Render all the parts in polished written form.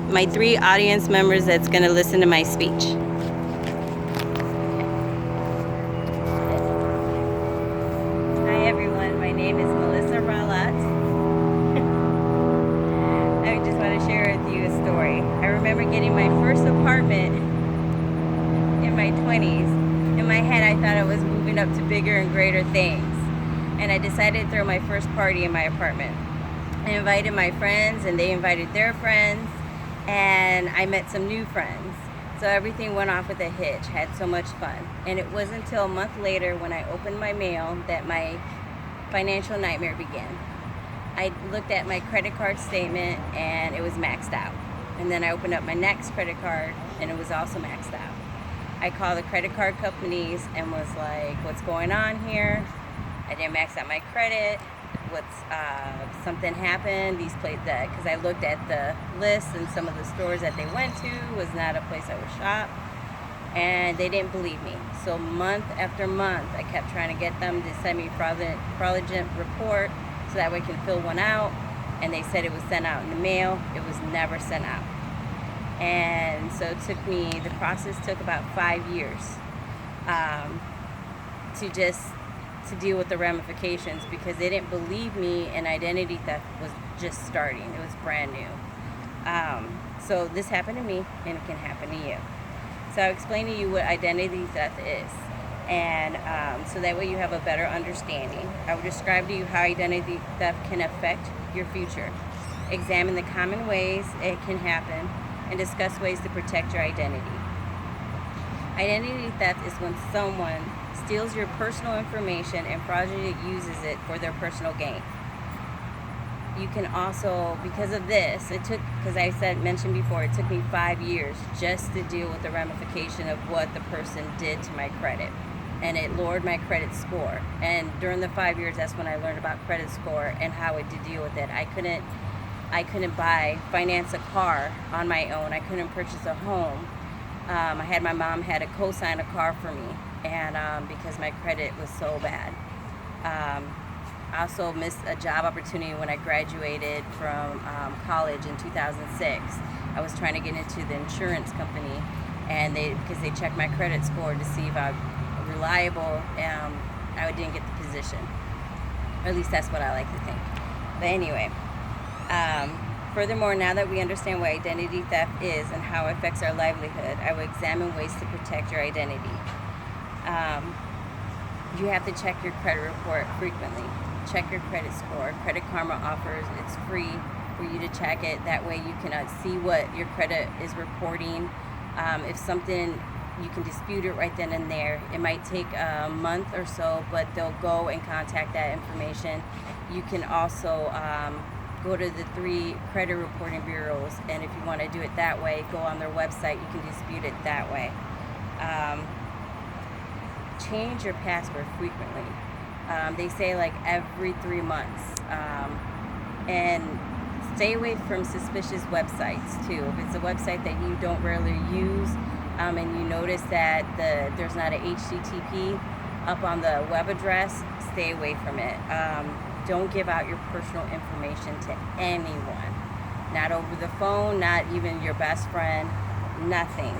my 3 audience members that's going to listen to my speech. Hi everyone, my name is Melissa Ralat. I just want to share with you a story. I remember getting my first apartment in my 20s. In my head, I thought I was moving up to bigger and greater things. And I decided to throw my first party in my apartment. I invited my friends and they invited their friends, and I met some new friends. So everything went off with a hitch. Had so much fun. And it wasn't until a month later when I opened my mail that my financial nightmare began. I looked at my credit card statement and it was maxed out. And then I opened up my next credit card and it was also maxed out. I called the credit card companies and was like, what's going on here? I didn't max out my credit. Something happened. These places, because I looked at the list and some of the stores that they went to was not a place I would shop, and they didn't believe me. So month after month, I kept trying to get them to send me fraudulent report so that way I can fill one out, and they said it was sent out in the mail. It was never sent out, and so the process took about 5 years to deal with the ramifications, because they didn't believe me and identity theft was just starting. It was brand new. So this happened to me and it can happen to you. So I'll explain to you what identity theft is, and so that way you have a better understanding. I will describe to you how identity theft can affect your future, examine the common ways it can happen, and discuss ways to protect your identity. Identity theft is when someone steals your personal information and fraudulently uses it for their personal gain. You can also, because of this, because I mentioned before, it took me 5 years just to deal with the ramification of what the person did to my credit. And it lowered my credit score. And during the 5 years, that's when I learned about credit score and how to deal with it. I couldn't finance a car on my own. I couldn't purchase a home. My mom had to co-sign a car for me, and because my credit was so bad. I also missed a job opportunity when I graduated from college in 2006. I was trying to get into the insurance company, and because they checked my credit score to see if I was reliable, I didn't get the position. Or at least that's what I like to think. But anyway. Furthermore, now that we understand what identity theft is and how it affects our livelihood, I will examine ways to protect your identity. You have to check your credit report frequently. Check your credit score. Credit Karma offers, it's free for you to check it. That way you can see what your credit is reporting. If something, you can dispute it right then and there. It might take a month or so, but they'll go and contact that information. You can also go to the 3 credit reporting bureaus, and if you want to do it that way, go on their website. You can dispute it that way. Change your password frequently. They say like every 3 months. And stay away from suspicious websites too. If it's a website that you don't rarely use, and you notice that there's not a HTTP up on the web address, stay away from it. Don't give out your personal information to anyone. Not over the phone, not even your best friend, nothing.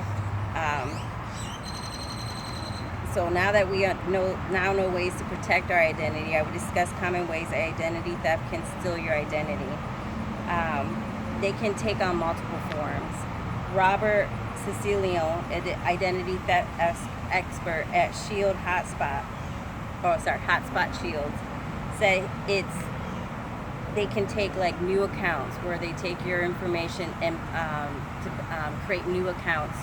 So now that we know ways to protect our identity, I will discuss common ways that identity theft can steal your identity. They can take on multiple forms. Robert Cecilio, an identity theft expert at Hotspot Shields, said they can take like new accounts where they take your information and to create new accounts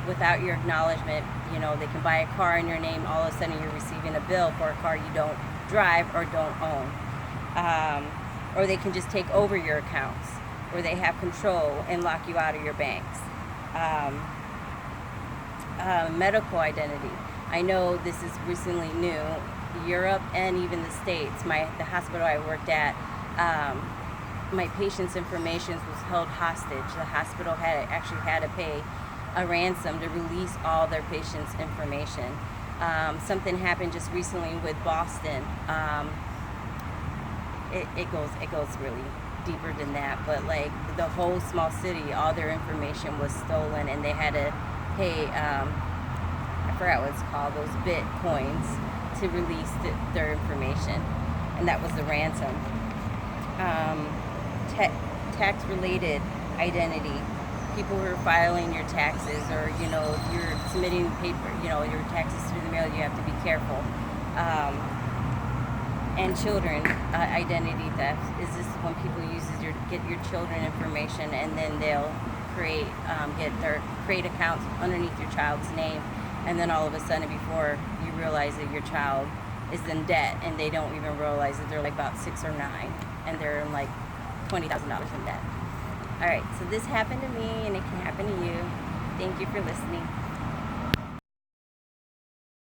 without your acknowledgement. You know, they can buy a car in your name. All of a sudden you're receiving a bill for a car you don't drive or don't own. Or they can just take over your accounts where they have control and lock you out of your banks. Medical identity. I know this is recently new. Europe and even the States, the hospital I worked at, my patient's information was held hostage. The hospital actually had to pay a ransom to release all their patients' information. Something happened just recently with Boston. It goes really deeper than that, but like the whole small city, all their information was stolen, and they had to pay, I forgot what it's called, those bitcoins to release their information, and that was the ransom. Tax-related identity. People who are filing your taxes, or if you're submitting paper, your taxes through the mail, you have to be careful. And children, identity theft is this when people get your children information, and then they'll create accounts underneath your child's name, and then all of a sudden, before you realize that your child is in debt, and they don't even realize that they're like about 6 or 9, and they're in like $20,000 in debt. All right, so this happened to me, and it can happen to you. Thank you for listening.